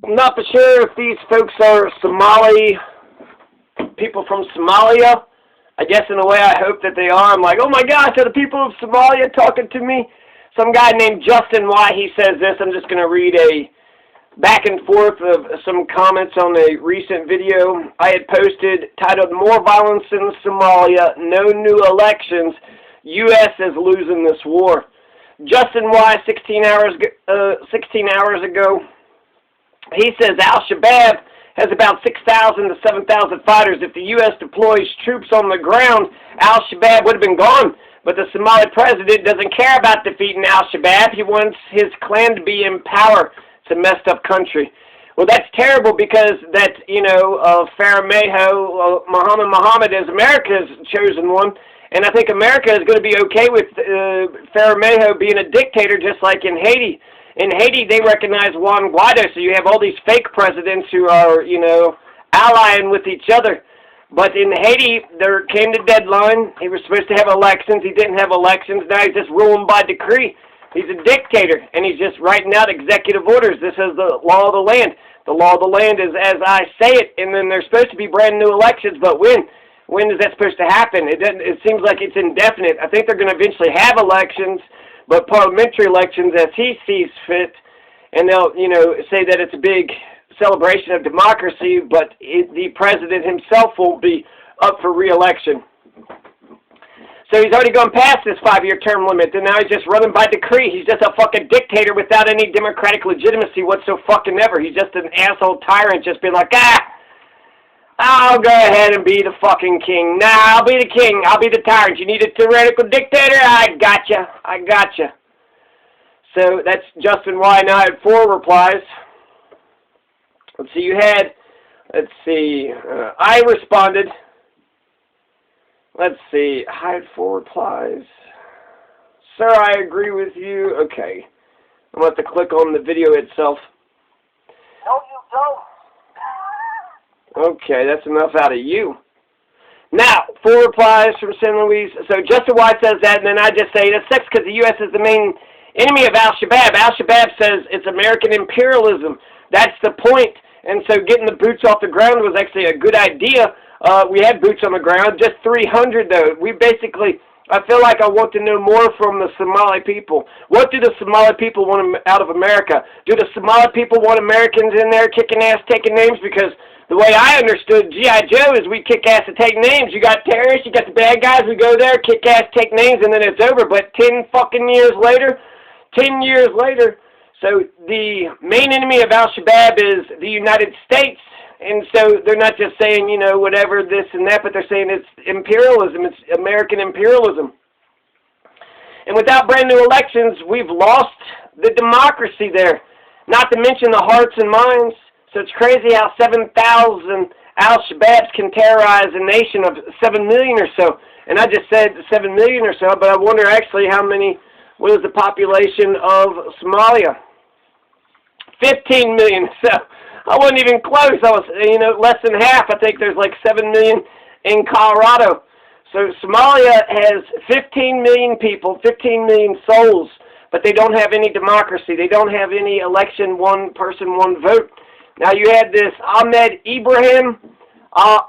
I'm not for sure if these folks are Somali, people from Somalia. I guess in a way I hope that they are. I'm like, oh my gosh, are the people of Somalia talking to me? Some guy named Justin Y, he says this. I'm just going to read a back and forth of some comments on a recent video I had posted titled, More Violence in Somalia, No New Elections, U.S. is Losing This War. Justin Y, 16 hours ago, he says Al-Shabaab has about 6,000 to 7,000 fighters. If the U.S. deploys troops on the ground, Al-Shabaab would have been gone. But the Somali president doesn't care about defeating Al-Shabaab. He wants his clan to be in power. It's a messed up country. Well, that's terrible because that, Faramaajo, Muhammad is America's chosen one. And I think America is going to be okay with Faramaajo being a dictator just like in Haiti. In Haiti, they recognize Juan Guaido, so you have all these fake presidents who are, allying with each other. But in Haiti, there came the deadline. He was supposed to have elections. He didn't have elections. Now he's just ruling by decree. He's a dictator, and he's just writing out executive orders. This is the law of the land. The law of the land is as I say it, and then there's supposed to be brand new elections, but when? When is that supposed to happen? It seems like it's indefinite. I think they're going to eventually have elections, but parliamentary elections as he sees fit, and they'll, say that it's a big celebration of democracy, but the president himself won't be up for re-election. So he's already gone past this 5-year term limit, and now he's just running by decree. He's just a fucking dictator without any democratic legitimacy whatsoever. He's just an asshole tyrant just being like, I'll go ahead and be the fucking king. Nah, I'll be the king. I'll be the tyrant. You need a tyrannical dictator? I gotcha. So that's Justin Y. Now I had 4 replies. Let's see, I responded. Let's see, I had 4 replies. Sir, I agree with you. Okay. I'm going to have to click on the video itself. No, you don't. Okay, that's enough out of you. Now, 4 replies from San Luis. So Justin White says that, and then I just say that sucks because the U.S. is the main enemy of Al-Shabaab. Al-Shabaab says it's American imperialism. That's the point. And so getting the boots off the ground was actually a good idea. We had boots on the ground, just 300 though. I feel like I want to know more from the Somali people. What do the Somali people want out of America? Do the Somali people want Americans in there kicking ass, taking names? Because the way I understood G.I. Joe is we kick ass and take names. You got terrorists, you got the bad guys, we go there, kick ass, take names, and then it's over. But 10 years later, so the main enemy of Al-Shabaab is the United States. And so they're not just saying, whatever, this and that, but they're saying it's imperialism. It's American imperialism. And without brand new elections, we've lost the democracy there. Not to mention the hearts and minds. So it's crazy how 7,000 Al-Shabaabs can terrorize a nation of 7 million or so. And I just said 7 million or so, but I wonder actually what is the population of Somalia? 15 million. So I wasn't even close. I was, less than half. I think there's like 7 million in Colorado. So Somalia has 15 million people, 15 million souls, but they don't have any democracy. They don't have any election, one person, one vote. Now you had this Ahmed Ibrahim, 5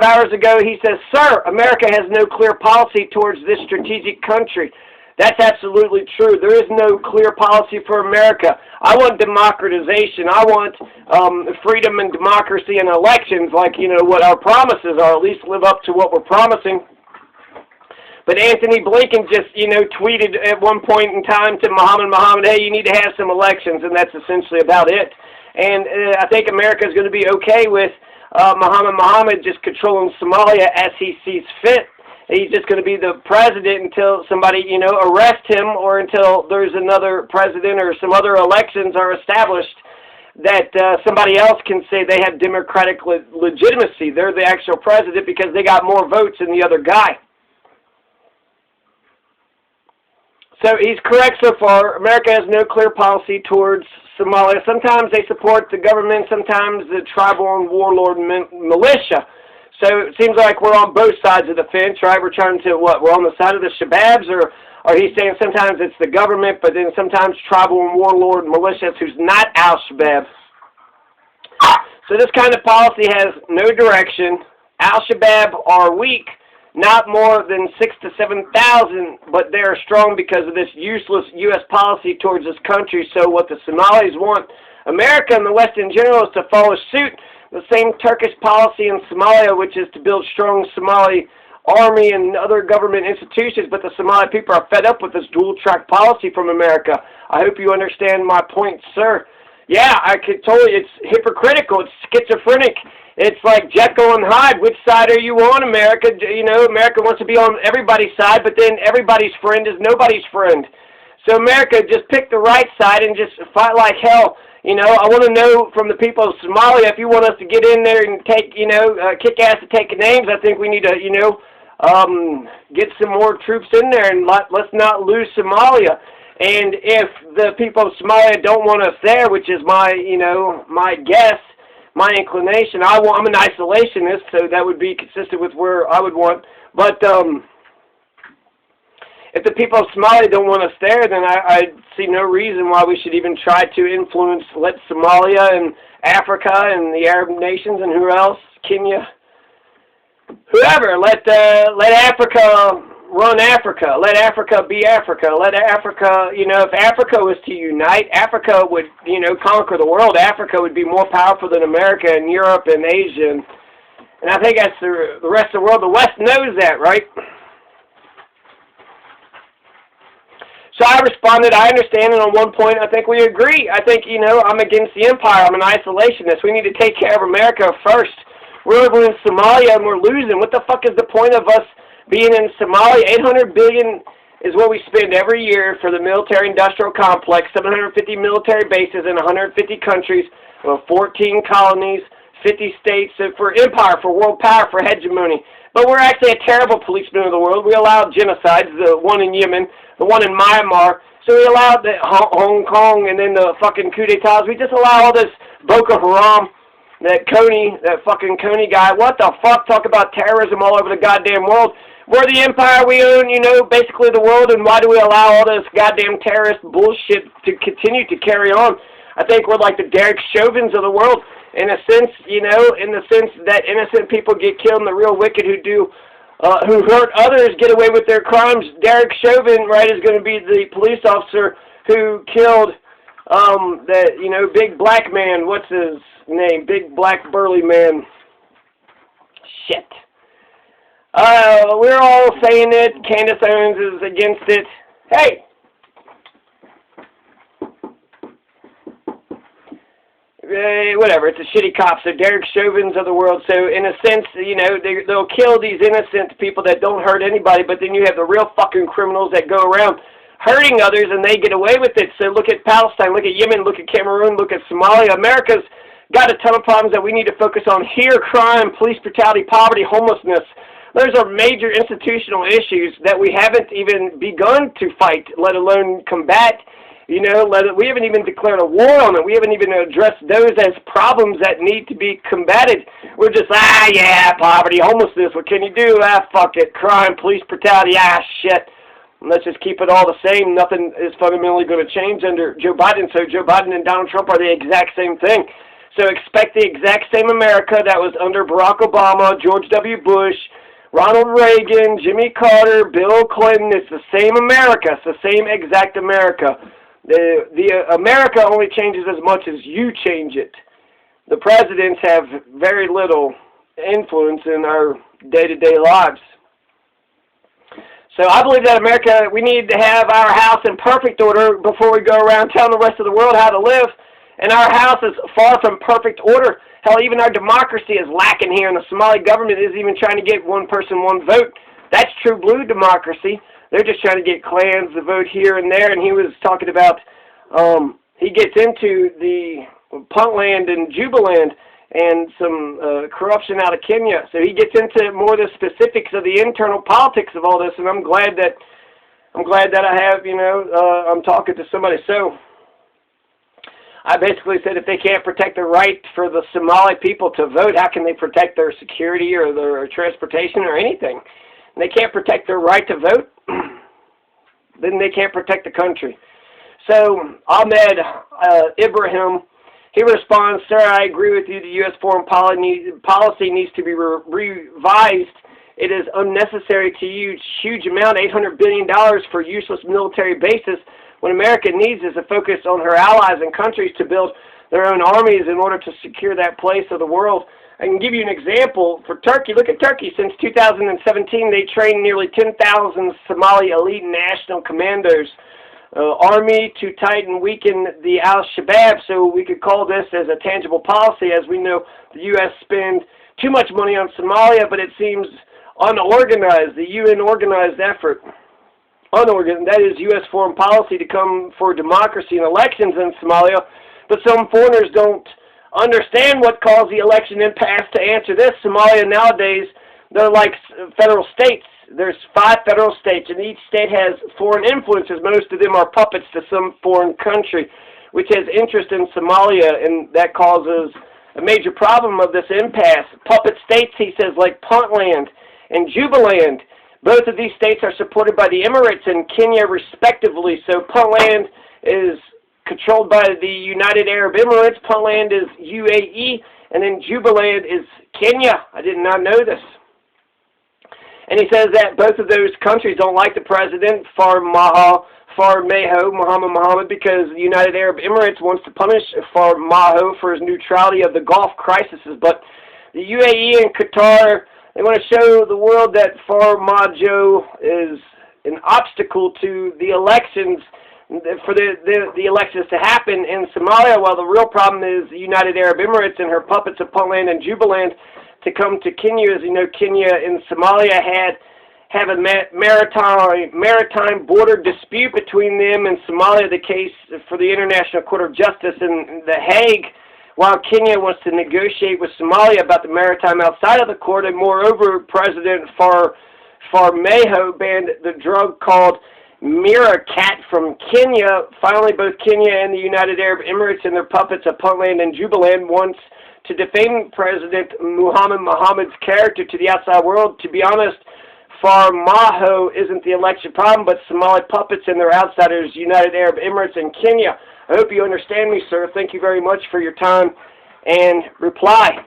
hours ago. He says, Sir, America has no clear policy towards this strategic country. That's absolutely true. There is no clear policy for America. I want democratization. I want freedom and democracy and elections like, what our promises are. At least live up to what we're promising. But Anthony Blinken just, tweeted at one point in time to Muhammad, hey, you need to have some elections, and that's essentially about it. And I think America is going to be okay with Muhammad just controlling Somalia as he sees fit. He's just going to be the president until somebody, arrests him or until there's another president or some other elections are established that somebody else can say they have democratic legitimacy. They're the actual president because they got more votes than the other guy. So he's correct so far. America has no clear policy towards Somalia. Sometimes they support the government, sometimes the tribal and warlord militia. So it seems like we're on both sides of the fence, right? We're trying to, we're on the side of the Shababs or or he's saying sometimes it's the government, but then sometimes tribal and warlord militias who's not Al-Shabaab. So this kind of policy has no direction. Al-Shabaab are weak, not more than 6,000 to 7,000, but they are strong because of this useless U.S. policy towards this country. So what the Somalis want America and the West in general is to follow suit. The same Turkish policy in Somalia, which is to build strong Somali army and other government institutions, but the Somali people are fed up with this dual-track policy from America. I hope you understand my point, sir. Yeah, I could totally, it's hypocritical, it's schizophrenic. It's like Jekyll and Hyde. Which side are you on, America? You know, America wants to be on everybody's side, but then everybody's friend is nobody's friend. So America, just pick the right side and just fight like hell. You know, I want to know from the people of Somalia, if you want us to get in there and take, you know, kick ass to take names, I think we need to, you know, get some more troops in there and let's not lose Somalia. And if the people of Somalia don't want us there, which is my, you know, my guess, my inclination, I'm an isolationist, so that would be consistent with where I would want. But if the people of Somalia don't want us there, then I see no reason why we should even try to influence, let Somalia and Africa and the Arab nations and who else, Kenya, whoever, let Africa run Africa. Let Africa be Africa. Let Africa, you know, if Africa was to unite, Africa would, you know, conquer the world. Africa would be more powerful than America and Europe and Asia. And I think that's the rest of the world. The West knows that, right? So I responded, I understand, and on one point I think we agree. I think, you know, I'm against the empire. I'm an isolationist. We need to take care of America first. We're over in Somalia and we're losing. What the fuck is the point of us being in Somalia? $800 billion is what we spend every year for the military-industrial complex, 750 military bases in 150 countries, 14 colonies, 50 states, for empire, for world power, for hegemony. But we're actually a terrible policeman of the world. We allowed genocides, the one in Yemen, the one in Myanmar. So we allowed the Hong Kong and then the fucking coup d'etats. We just allow all this Boko Haram, that fucking Coney guy. What the fuck? Talk about terrorism all over the goddamn world. We're the empire, we own, you know, basically the world, and why do we allow all this goddamn terrorist bullshit to continue to carry on? I think we're like the Derek Chauvins of the world, in a sense, you know, in the sense that innocent people get killed and the real wicked who hurt others get away with their crimes. Derek Chauvin, right, is going to be the police officer who killed that, you know, big black man, what's his name, big black burly man. Shit. We're all saying it. Candace Owens is against it. Hey! Whatever, it's a shitty cop. So Derek Chauvins of the world. So in a sense, you know, they'll kill these innocent people that don't hurt anybody, but then you have the real fucking criminals that go around hurting others and they get away with it. So look at Palestine, look at Yemen, look at Cameroon, look at Somalia. America's got a ton of problems that we need to focus on here: crime, police brutality, poverty, homelessness. Those are major institutional issues that we haven't even begun to fight, let alone combat. You know, we haven't even declared a war on it. We haven't even addressed those as problems that need to be combated. We're just, yeah, poverty, homelessness, what can you do? Fuck it, crime, police brutality, shit. Let's just keep it all the same. Nothing is fundamentally going to change under Joe Biden. So Joe Biden and Donald Trump are the exact same thing. So expect the exact same America that was under Barack Obama, George W. Bush, Ronald Reagan, Jimmy Carter, Bill Clinton. It's the same America. It's the same exact America. The America only changes as much as you change it. The presidents have very little influence in our day-to-day lives. So I believe that America, we need to have our house in perfect order before we go around telling the rest of the world how to live. And our house is far from perfect order. Hell, even our democracy is lacking here, and the Somali government isn't even trying to get one person, one vote. That's true blue democracy. They're just trying to get clans to vote here and there, and he was talking about, he gets into the Puntland and Jubaland and some corruption out of Kenya. So he gets into more of the specifics of the internal politics of all this, and I'm glad that I have, you know, I'm talking to somebody. So I basically said if they can't protect the right for the Somali people to vote, how can they protect their security or their transportation or anything? And they can't protect their right to vote. then they can't protect the country. So Ahmed Ibrahim, he responds, "Sir, I agree with you. The U.S. foreign policy needs to be revised. It is unnecessary to use huge amount, $800 billion for useless military bases, when America needs is a focus on her allies and countries to build their own armies in order to secure that place of the world." I can give you an example for Turkey. Look at Turkey. Since 2017, they trained nearly 10,000 Somali elite national commandos. Army to tighten, weaken the Al-Shabaab, so we could call this as a tangible policy. As we know, the U.S. spends too much money on Somalia, but it seems unorganized, the UN organized effort. Unorganized, that is U.S. foreign policy to come for democracy and elections in Somalia, but some foreigners don't understand what caused the election impasse. To answer this, Somalia nowadays, they're like federal states. There's 5 federal states, and each state has foreign influences. Most of them are puppets to some foreign country, which has interest in Somalia, and that causes a major problem of this impasse. Puppet states, he says, like Puntland and Jubaland. Both of these states are supported by the Emirates and Kenya, respectively. So Puntland is controlled by the United Arab Emirates, Puntland is UAE, and then Jubaland is Kenya. I did not know this. And he says that both of those countries don't like the president, Faramaajo, Mohammed, because the United Arab Emirates wants to punish Faramaajo for his neutrality of the Gulf crises. But the UAE and Qatar, they want to show the world that Faramaajo is an obstacle to the elections, for the elections to happen in Somalia, while the real problem is the United Arab Emirates and her puppets of Puntland and Jubaland to come to Kenya. As you know, Kenya and Somalia have a maritime border dispute between them and Somalia, the case for the International Court of Justice in The Hague, while Kenya wants to negotiate with Somalia about the maritime outside of the court. And moreover, President Faramaajo banned the drug called Miracat from Kenya. Finally, both Kenya and the United Arab Emirates and their puppets of Puntland and Jubaland wants to defame President Mohammed's character to the outside world. To be honest, Faramaajo isn't the election problem, but Somali puppets and their outsiders, United Arab Emirates and Kenya. I hope you understand me, sir. Thank you very much for your time and reply.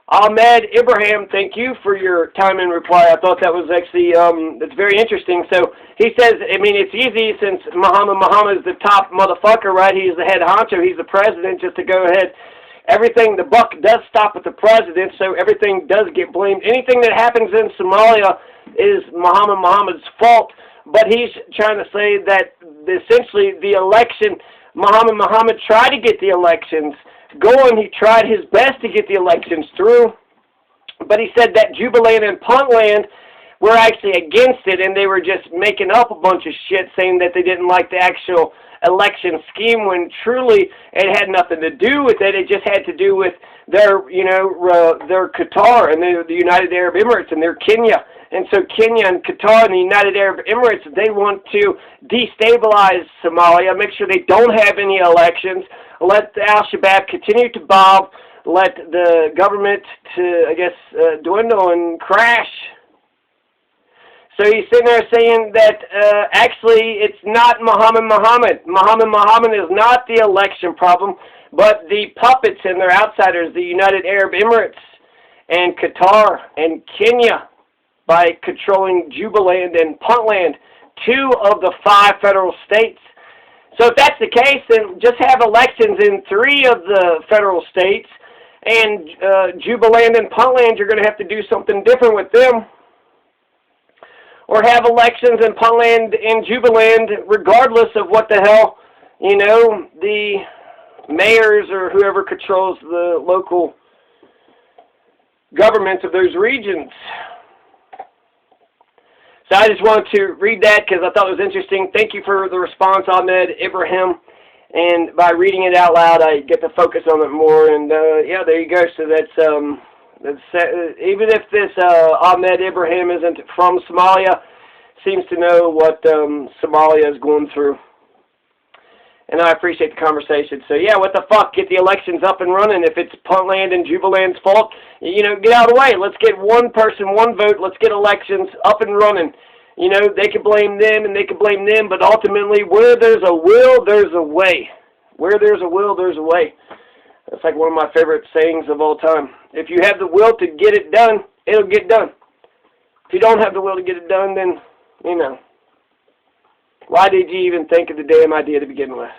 Ahmed Ibrahim, thank you for your time and reply. I thought that was actually, that's very interesting. So he says, I mean, it's easy since Mohammed is the top motherfucker, right? He's the head honcho. He's the president, just to go ahead. Everything, the buck does stop with the president, so everything does get blamed. Anything that happens in Somalia is Mohammed's fault, but he's trying to say that essentially the election, Mohammed tried to get the elections going. He tried his best to get the elections through, but he said that Jubaland and Puntland were actually against it, and they were just making up a bunch of shit, saying that they didn't like the actual election scheme, when truly it had nothing to do with it. It just had to do with their Qatar and the United Arab Emirates and their Kenya. And so Kenya and Qatar and the United Arab Emirates, they want to destabilize Somalia, make sure they don't have any elections, let the Al-Shabaab continue to bomb, let the government dwindle and crash. So he's sitting there saying that actually it's not Mohammed. Mohammed is not the election problem, but the puppets and their outsiders, the United Arab Emirates and Qatar and Kenya, by controlling Jubaland and Puntland, 2 of the 5 federal states. So if that's the case, then just have elections in 3 of the federal states, and Jubaland and Puntland, you're going to have to do something different with them. Or have elections in Puntland and Jubaland, regardless of what the hell, the mayors or whoever controls the local governments of those regions. So I just wanted to read that because I thought it was interesting. Thank you for the response, Ahmed Ibrahim. And by reading it out loud, I get to focus on it more. And yeah, there you go. So that's even if this Ahmed Ibrahim isn't from Somalia, seems to know what Somalia is going through. And I appreciate the conversation. So yeah, what the fuck? Get the elections up and running. If it's Puntland and Jubaland's fault, get out of the way. Let's get one person, one vote. Let's get elections up and running. You know, they can blame them and they can blame them, but ultimately, where there's a will, there's a way. Where there's a will, there's a way. That's like one of my favorite sayings of all time. If you have the will to get it done, it'll get done. If you don't have the will to get it done, then, you know, why did you even think of the damn idea to begin with?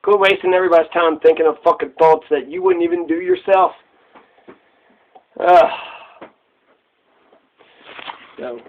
Quit wasting everybody's time thinking of fucking thoughts that you wouldn't even do yourself. So